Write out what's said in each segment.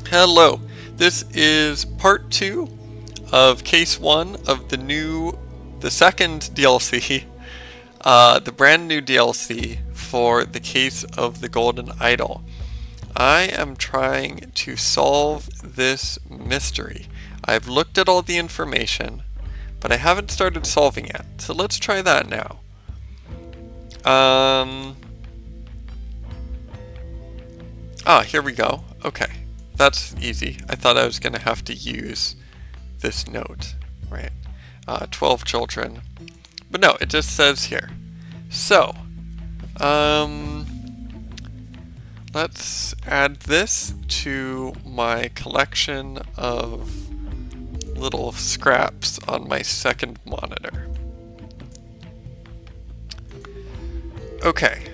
Hello, this is part 2 of case 1 of the second DLC, the brand new DLC for the case of the Golden Idol. I am trying to solve this mystery. I've looked at all the information, but I haven't started solving it, so let's try that now. Here we go. Okay. That's easy. I thought I was going to have to use this note, right? 12 children. But no, it just says here. So, let's add this to my collection of little scraps on my second monitor. Okay.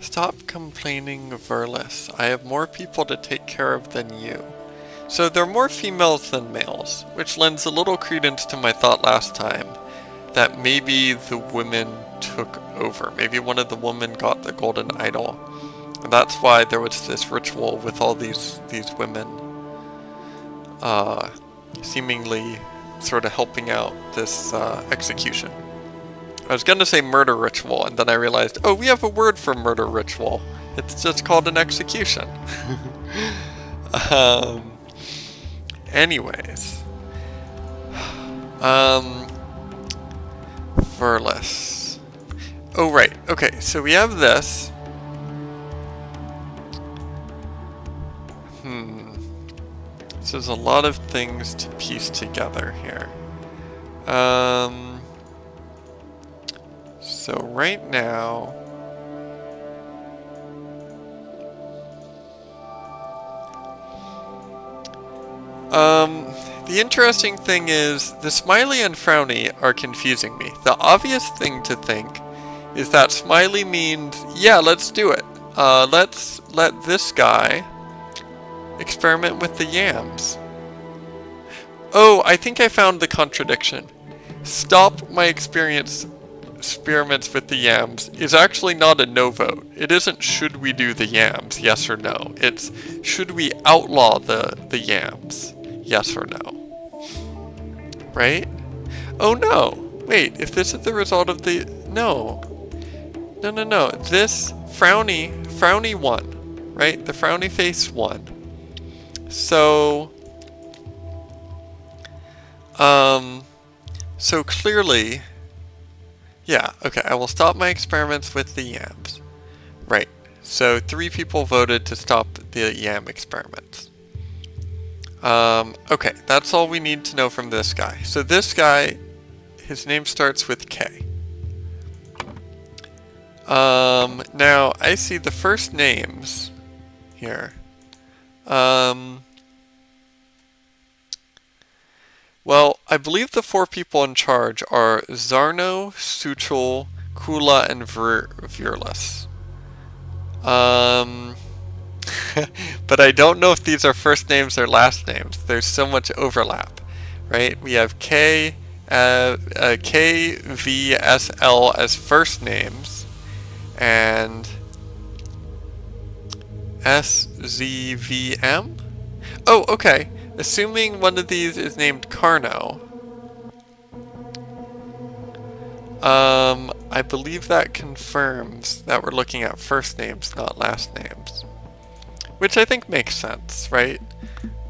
Stop complaining, Verlis. I have more people to take care of than you. So there are more females than males, which lends a little credence to my thought last time that maybe the women took over. Maybe one of the women got the Golden Idol. And that's why there was this ritual with all these women seemingly sort of helping out this execution. I was going to say murder ritual, and then I realized, oh, we have a word for murder ritual. It's just called an execution. Anyways. Verlis. Oh, right. Okay, so we have this. So there's a lot of things to piece together here. So right now, the interesting thing is the smiley and frowny are confusing me. The obvious thing to think is that smiley means, yeah, let's do it. Let's let this guy experiment with the yams. Oh, I think I found the contradiction. Stop my experiments with the yams is actually not a no vote. It isn't should we do the yams, yes or no. It's should we outlaw the yams, yes or no. Right? Oh no! Wait, if this is the result of the... No. No. This frowny won. Right? The frowny face won. So... So clearly... Yeah, okay, I will stop my experiments with the yams. Right, so 3 people voted to stop the yam experiments. Okay, that's all we need to know from this guy. So this guy, his name starts with K. Now, I see the first names here. Well, I believe the 4 people in charge are Zarno, Suchul, Kula, and Virlis. But I don't know if these are first names or last names. There's so much overlap, right? We have K, V, S, L as first names, and S, Z, V, M? Oh, okay. Assuming one of these is named Carno, I believe that confirms that we're looking at first names, not last names. Which I think makes sense, right?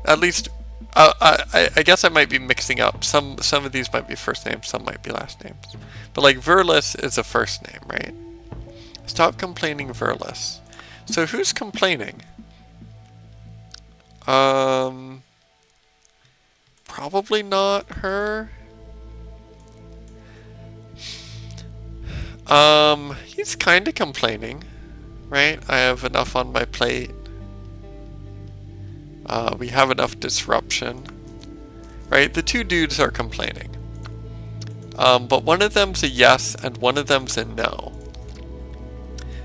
At least, I guess I might be mixing up. Some of these might be first names, some might be last names. But like Verlis is a first name, right? Stop complaining, Verlis. So who's complaining? Probably not her. He's kind of complaining, right? I have enough on my plate. We have enough disruption, right? The 2 dudes are complaining. But one of them's a yes and one of them's a no.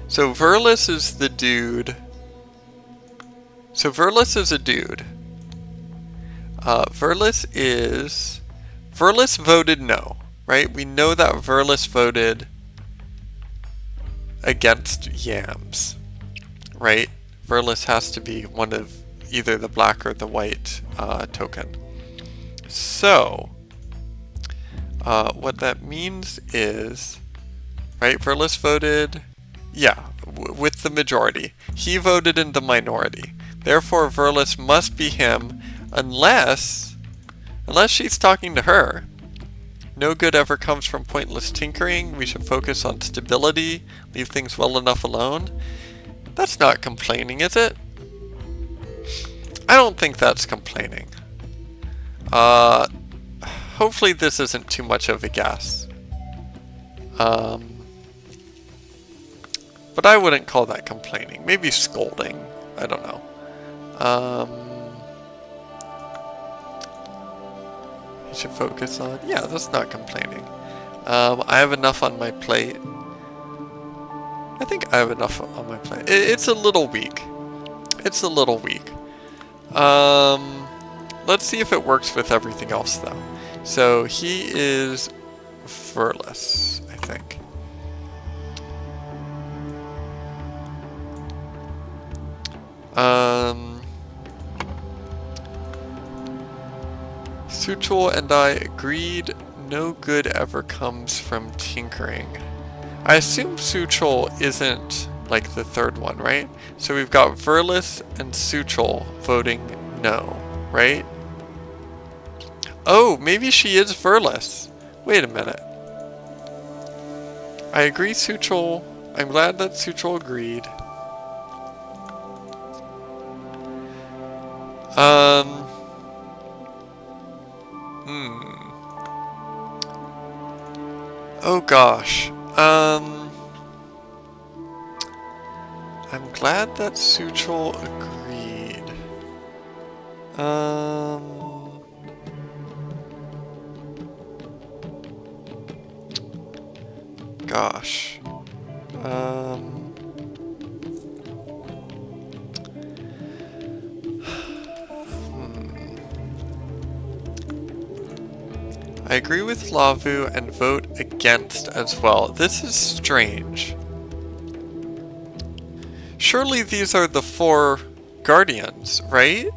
So Verlis is the dude. So Verlis is a dude. Verlis voted no. right? We know that Verlis voted against yams, right? Verlis has to be one of either the black or the white token. So, what that means is, right, Verlis voted, yeah, with the majority. He voted in the minority. Therefore, Verlis must be him unless she's talking to her. No good ever comes from pointless tinkering. We should focus on stability, leave things well enough alone. That's not complaining, is it? I don't think that's complaining. Hopefully this isn't too much of a guess. But I wouldn't call that complaining. Maybe scolding. I don't know. You should focus on... Yeah, that's not complaining. I have enough on my plate. I think I have enough on my plate. It's a little weak. It's a little weak. Let's see if it works with everything else, though. So he is Verlis, I think. Suchul and I agreed no good ever comes from tinkering. I assume Suchul isn't like the third one, right? So we've got Verlis and Suchul voting no, right? Oh, maybe she is Verlis. Wait a minute. I agree, Suchul. I'm glad that Suchul agreed. Oh gosh. I'm glad that Suchul agreed. Gosh. I agree with Lavu and vote against as well. This is strange. Surely these are the 4 guardians, right?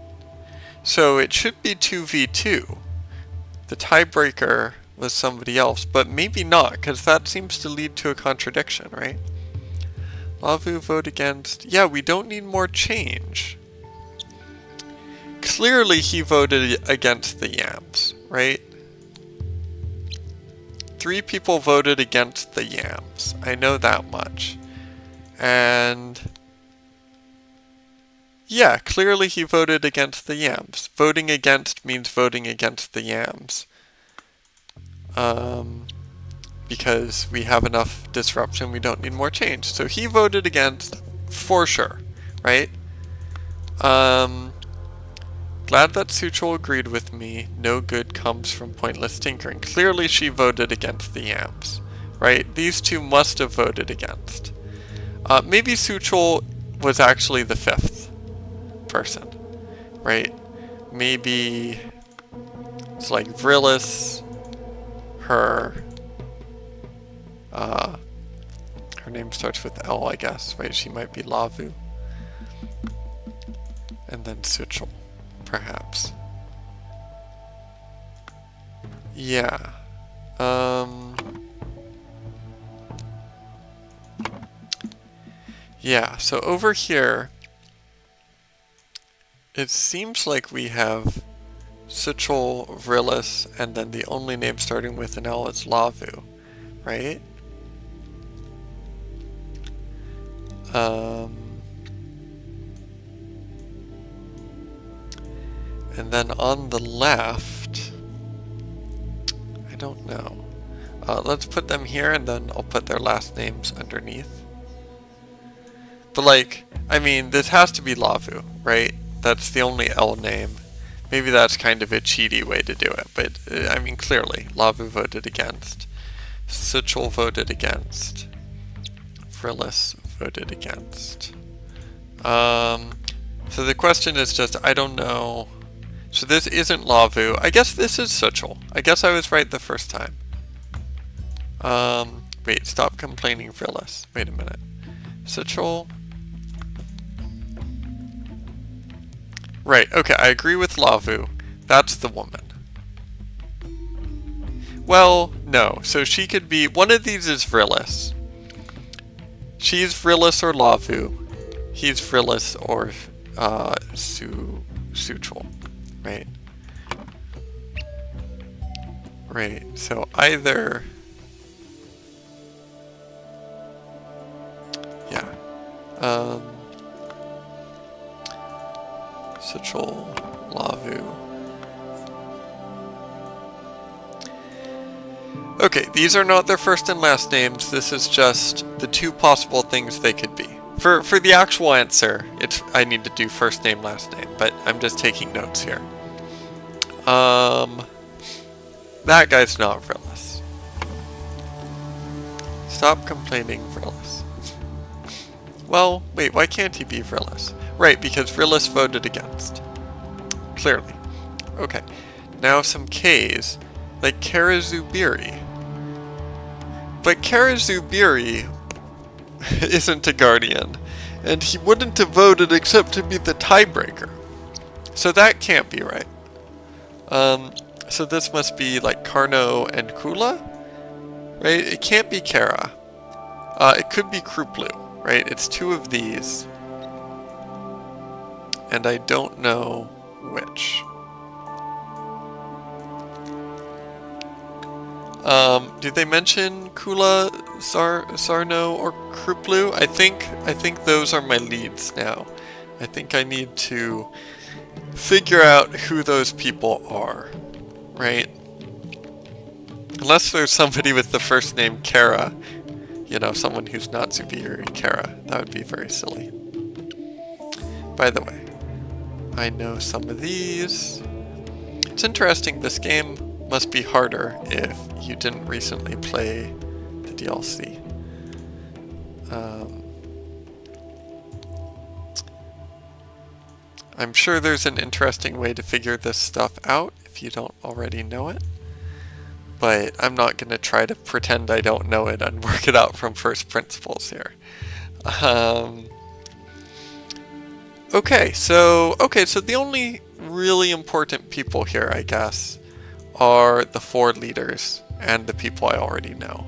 So it should be 2v2. The tiebreaker was somebody else, but maybe not, because that seems to lead to a contradiction, right? Lavu vote against. Yeah, we don't need more change. Clearly he voted against the yams, right? 3 people voted against the yams. I know that much. And yeah, clearly he voted against the yams. Voting against means voting against the yams. Because we have enough disruption, we don't need more change. So he voted against for sure, right? Glad that Suchul agreed with me. No good comes from pointless tinkering. Clearly she voted against the yams, right? These 2 must have voted against. Maybe Suchul was actually the 5th person, right? Maybe it's like Verlis, her name starts with L, I guess, right? She might be Lavu. And then Suchul. Perhaps. Yeah. Yeah, so over here, it seems like we have Suchul, Verlis, and then the only name starting with an L is Lavu, right? And then on the left, I don't know. Let's put them here and then I'll put their last names underneath. But like, I mean, this has to be Lavu, right? That's the only L name. Maybe that's kind of a cheaty way to do it, but I mean, clearly, Lavu voted against. Suchul voted against. Verlis voted against. So the question is just, I don't know. So this isn't Lavu. I guess this is Suchul. I guess I was right the first time. Wait, stop complaining, Frillis. Wait a minute. Citrol. Right, okay, I agree with Lavu. That's the woman. Well, no. So she could be... One of these is Frillis. She's Frillis or Lavu. He's Frillis or Sutrol. Right? Right, so either... Yeah. Citrol, Lavu. Okay, these are not their first and last names. This is just the two possible things they could be. For the actual answer, I need to do first name, last name, but I'm just taking notes here. That guy's not Frillis. Stop complaining, Frillis. Well, wait, why can't he be Frillis? Right, because Frillis voted against. Clearly. Okay, now some Ks, like Karazubiri. But Karazubiri isn't a guardian, and he wouldn't have voted except to be the tiebreaker. So that can't be right. So this must be like Carno and Kula, right? It can't be Kara. It could be Kruplu, right? It's two of these. And I don't know which. Did they mention Kula, Sarno, or Kruplu? I think those are my leads now. I think I need to figure out who those people are, right? Unless there's somebody with the first name Kara, you know, someone who's not Zubiri Kara. That would be very silly. By the way, I know some of these. It's interesting, this game must be harder if you didn't recently play the DLC. I'm sure there's an interesting way to figure this stuff out if you don't already know it, but I'm not going to try to pretend I don't know it and work it out from first principles here. Okay, so the only really important people here, I guess, are the 4 leaders and the people I already know.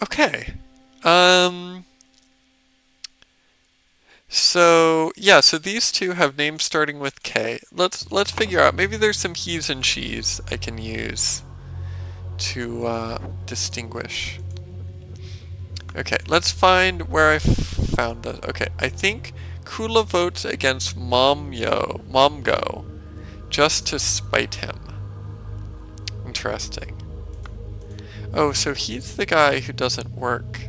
Okay. So yeah, so these two have names starting with K. Let's figure out, maybe there's some he's and she's I can use to distinguish. Okay, let's find where I found those. Okay, I think Kula votes against Momgo, just to spite him. Interesting. Oh, so he's the guy who doesn't work,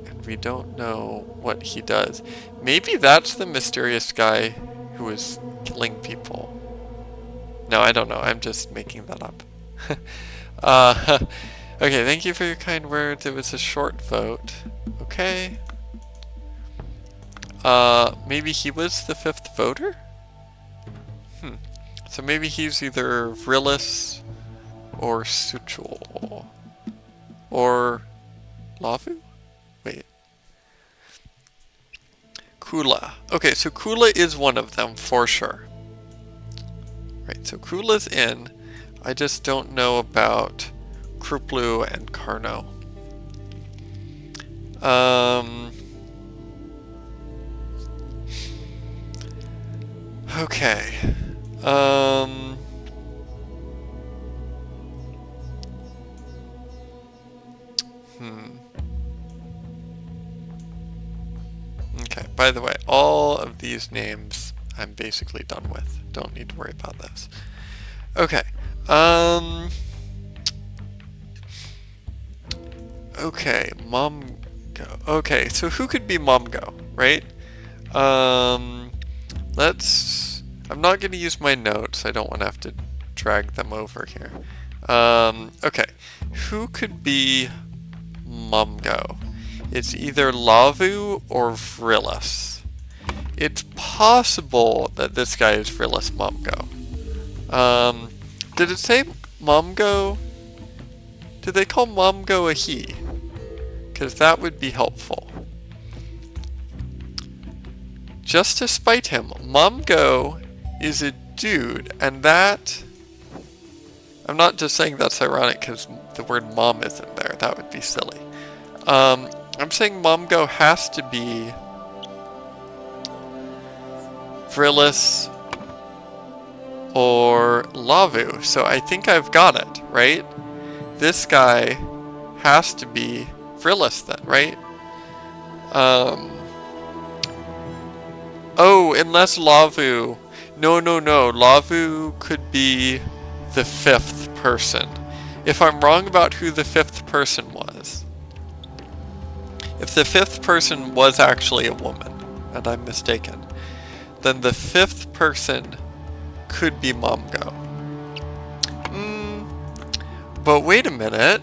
and we don't know what he does. Maybe that's the mysterious guy who is killing people. No, I don't know. I'm just making that up. Okay, thank you for your kind words. It was a short vote. Okay. Maybe he was the 5th voter? So maybe he's either Vrillis or Suchol. Or Lavu? Wait. Kula. Okay, so Kula is one of them for sure. Right, so Kula's in. I just don't know about Kruplu and Carno. Okay. Okay, by the way, all of these names I'm basically done with. Don't need to worry about this. Okay. Okay, Momgo. Okay, so who could be Momgo, right? I'm not going to use my notes. I don't want to have to drag them over here. Okay, who could be Momgo? It's either Lavu or Vrillis. It's possible that this guy is Vrillis Momgo. Did it say Momgo? Do they call Momgo a he? Because that would be helpful. Just to spite him, Momgo is a dude, and that... I'm not just saying that's ironic because the word mom isn't there. That would be silly. I'm saying Momgo has to be Vrillis or Lavu. So I think I've got it, right? This guy has to be Vrillis then, right? Oh, unless Lavu... No. Lavu could be the 5th person. If I'm wrong about who the 5th person was. If the 5th person was actually a woman, and I'm mistaken, then the 5th person could be Momgo. But wait a minute.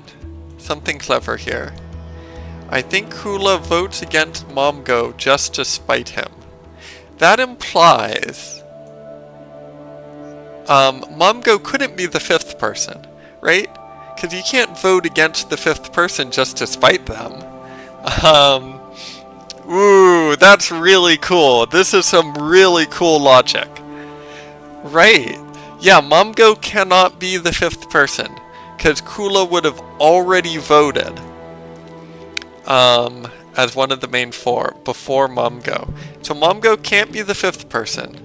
Something clever here. I think Kula votes against Momgo just to spite him. That implies Momgo couldn't be the 5th person, right? Because you can't vote against the 5th person just to spite them. Ooh, that's really cool. This is some really cool logic. Right. Yeah, Momgo cannot be the 5th person, because Kula would have already voted as one of the main 4 before Momgo. So Momgo can't be the 5th person.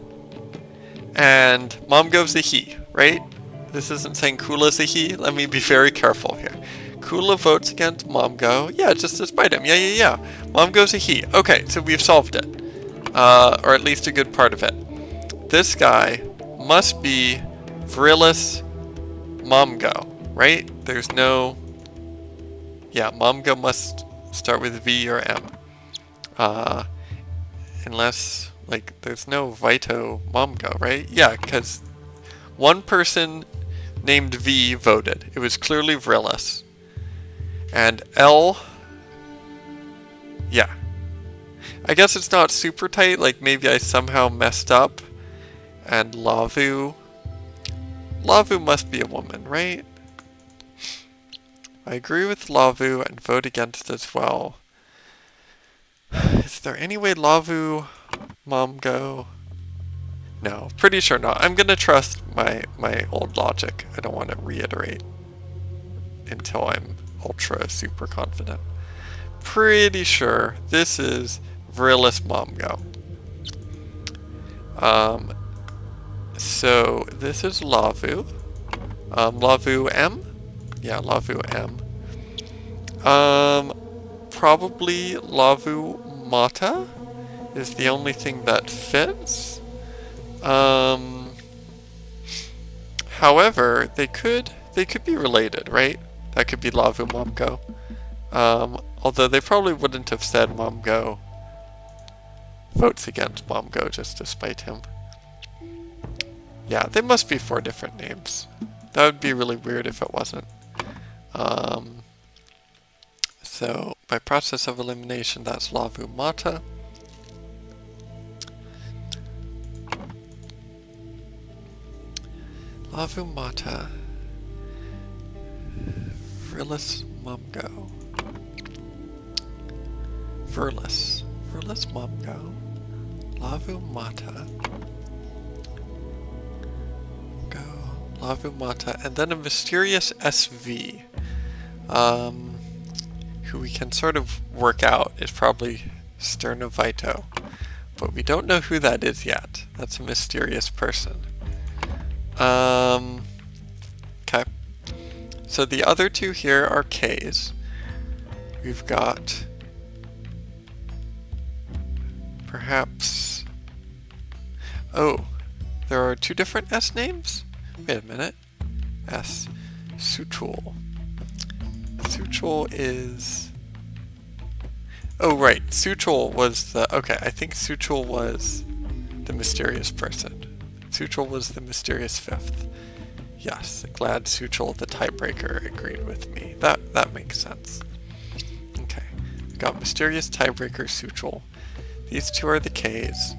And Momgo's a he, right? This isn't saying Kula's a he. Let me be very careful here. Kula votes against Momgo. Yeah, just to spite him. Yeah. Momgo's a he. Okay, so we've solved it. Or at least a good part of it. This guy must be Vrillis Momgo, right? There's no... Yeah, Momgo must start with V or M. Unless, like, there's no Vito Momgo, right? Yeah, because one person named V voted. It was clearly Vrillis. And L... Yeah. I guess it's not super tight, like maybe I somehow messed up. And Lavu... Lavu must be a woman, right? I agree with Lavu and vote against as well. Is there any way Lavu, Momgo? No, pretty sure not. I'm gonna trust my old logic. I don't want to reiterate until I'm ultra super confident. Pretty sure this is Vrillis Momgo. So this is Lavu. Lavu M? Yeah, Lavu M. Probably Lavu Mata is the only thing that fits. However, they could be related, right? That could be Lavu Momgo. Although they probably wouldn't have said Momgo votes against Momgo just to spite him. Yeah, they must be 4 different names. That would be really weird if it wasn't. So, by process of elimination, that's Lavu Mata. Lavu Mata. Vrillis Momgo. Vrillis Momgo. Lavu Mata. Lavu Mata, and then a mysterious SV, who we can sort of work out is probably Sternovito, but we don't know who that is yet. That's a mysterious person. Okay. So the other 2 here are Ks. We've got perhaps... Oh, there are 2 different S names? Wait a minute. S. Suchul. Suchul is... Oh, right. Suchul was the... Okay, I think Suchul was the mysterious person. Suchul was the mysterious 5th. Yes, glad Suchul, the tiebreaker, agreed with me. That makes sense. Okay. We got mysterious tiebreaker Suchul. These 2 are the Ks.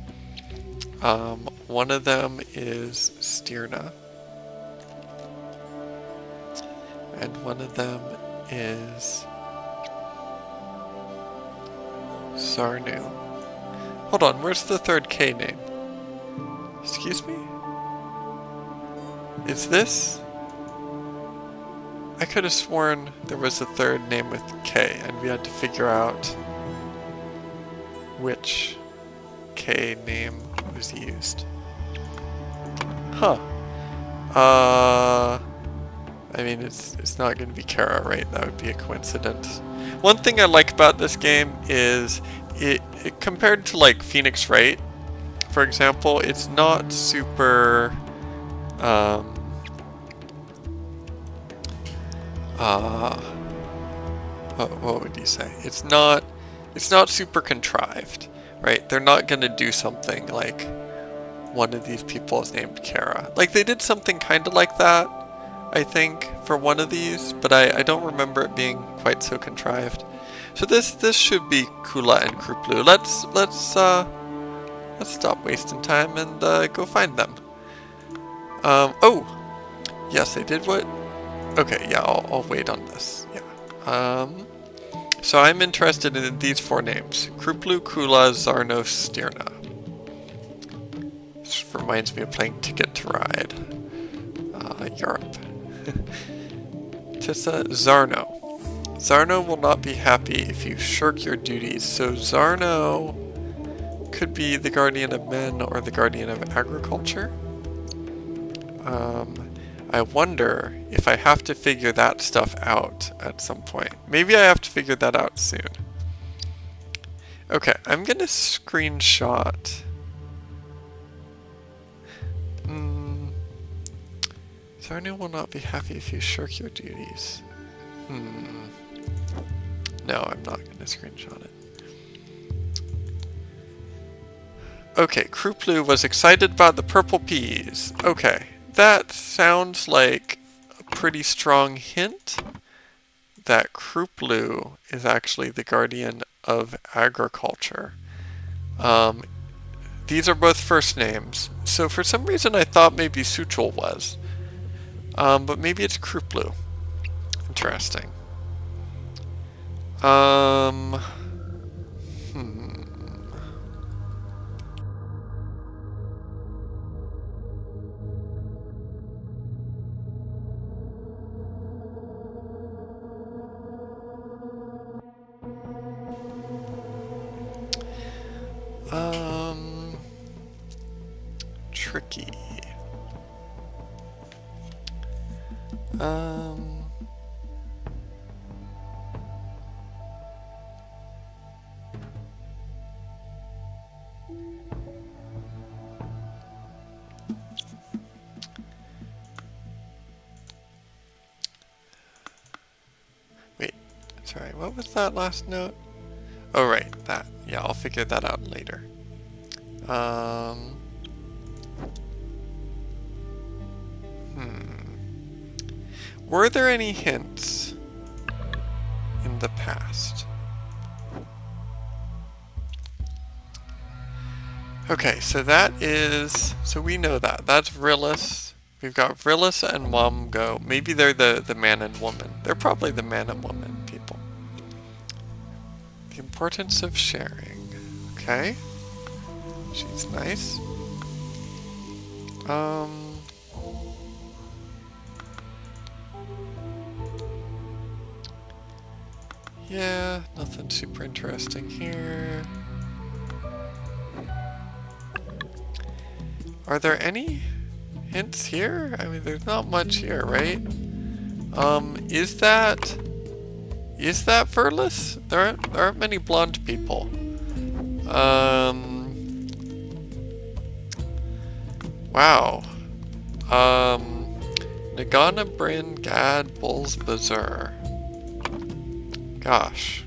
One of them is Stirna. And one of them is Zarnu. Hold on, where's the third K name? Excuse me? Is this? I could have sworn there was a third name with K, and we had to figure out which K name was used. Huh. I mean, it's not going to be Kara, right? That would be a coincidence. One thing I like about this game is it compared to like Phoenix Wright, for example, it's not super what would you say? It's not super contrived, right? They're not going to do something like one of these people is named Kara. Like they did something kind of like that, I think, for one of these, but I don't remember it being quite so contrived. So this should be Kula and Kruplu. Let's stop wasting time and go find them. Oh, yes, they did what? Okay, yeah, I'll wait on this. Yeah. So I'm interested in these four names: Kruplu, Kula, Zarno, Stirna. This reminds me of playing Ticket to Ride. Europe. Tissa, Zarno. Zarno will not be happy if you shirk your duties. So Zarno could be the guardian of men or the guardian of agriculture. I wonder if I have to figure that stuff out at some point. Maybe I have to figure that out soon. Okay, I'm gonna screenshot. Zarnu will not be happy if you shirk your duties. No, I'm not gonna screenshot it. Okay, Kruplu was excited about the purple peas. Okay. That sounds like a pretty strong hint that Kruplu is actually the guardian of agriculture. These are both first names, so for some reason I thought maybe Suchul was. But maybe it's Kruplu. Interesting. Tricky. Wait, sorry, what was that last note? Oh, right, that. Yeah, I'll figure that out later. Were there any hints in the past? Okay, so that is, so we know that. That's Vrillis. We've got Vrillis and Momgo. Maybe they're the man and woman. They're probably the man and woman people. The importance of sharing. Okay. She's nice. Yeah, nothing super interesting here. Are there any hints here? I mean, there's not much here, right? Is that Verlis? There aren't many blonde people. Wow. Nagana, Bryn, Gad, Bulls, Bazaar. Gosh.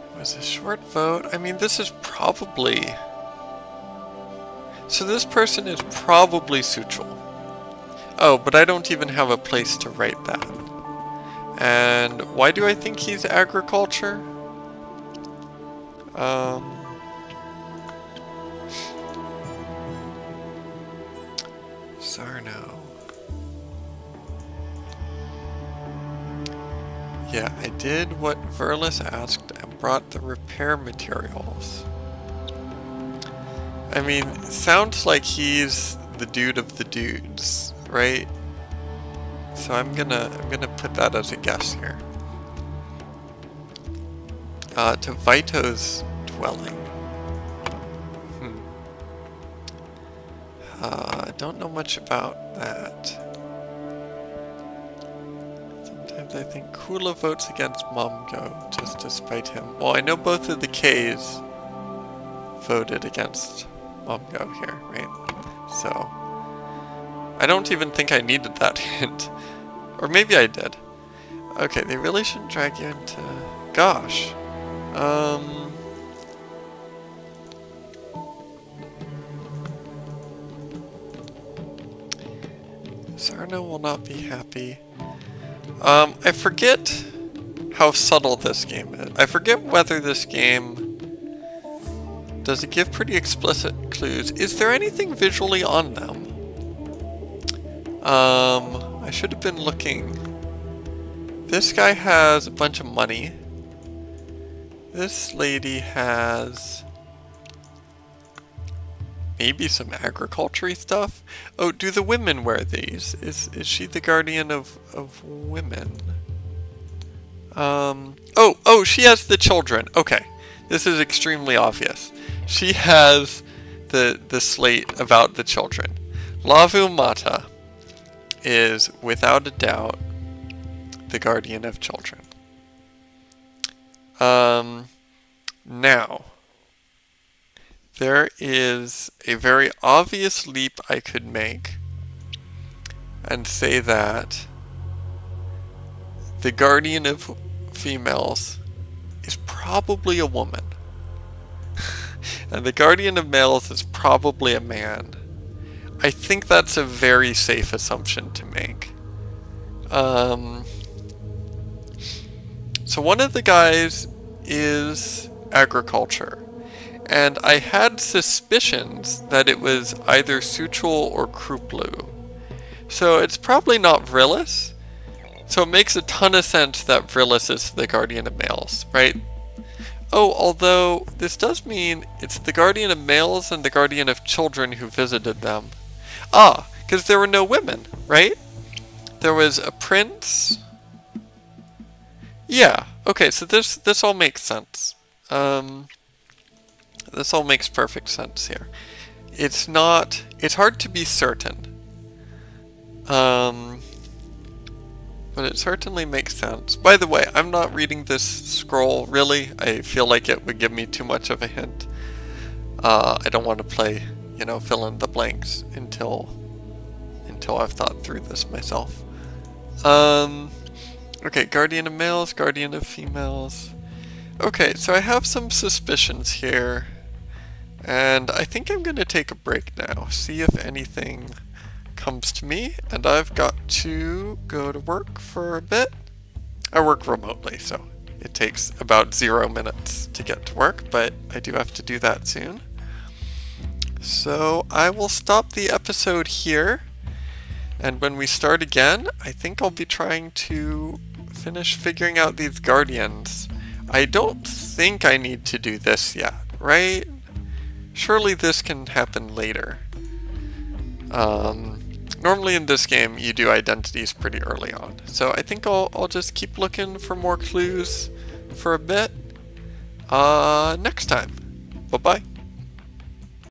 It was a short vote. I mean, this is probably... So this person is probably Suchul. Oh, but I don't even have a place to write that. And why do I think he's agriculture? Sarno. Yeah, I did what Verlis asked and brought the repair materials. I mean, sounds like he's the dude of the dudes, right? So I'm gonna put that as a guess here. To Vito's dwelling. I don't know much about that. Sometimes I think Kula votes against Momgo just to spite him. Well, I know both of the Ks voted against Momgo here, right? So I don't even think I needed that hint. Or maybe I did. Okay, they really shouldn't drag you into... Gosh. Sarno will not be happy. I forget how subtle this game is. I forget whether this game... Does it give pretty explicit clues? Is there anything visually on them? I should have been looking. This guy has a bunch of money. This lady has maybe some agriculture-y stuff. Oh, do the women wear these? Is she the guardian of women? Oh, she has the children. Okay, this is extremely obvious. She has the slate about the children. Lavu Mata is, without a doubt, the guardian of children. Now, there is a very obvious leap I could make and say that the guardian of females is probably a woman. And the guardian of males is probably a man. I think that's a very safe assumption to make. So one of the guys is agriculture. And I had suspicions that it was either Suchul or Kruplu. So it's probably not Vrillis. So it makes a ton of sense that Vrillis is the guardian of males, right? Oh, although this does mean it's the guardian of males and the guardian of children who visited them. Ah, because there were no women, right? There was a prince. Yeah, okay, so this all makes sense. This all makes perfect sense here. It's hard to be certain. But it certainly makes sense. By the way, I'm not reading this scroll, really. I feel like it would give me too much of a hint. I don't want to play, fill in the blanks until I've thought through this myself. Okay, guardian of males, guardian of females. Okay, so I have some suspicions here. And I think I'm going to take a break now, see if anything comes to me, and I've got to go to work for a bit. I work remotely, so it takes about 0 minutes to get to work, but I do have to do that soon. So I will stop the episode here, and when we start again, I think I'll be trying to finish figuring out these guardians. I don't think I need to do this yet, right? Surely this can happen later. Normally in this game, you do identities pretty early on. So I think I'll just keep looking for more clues for a bit. Next time. Bye-bye.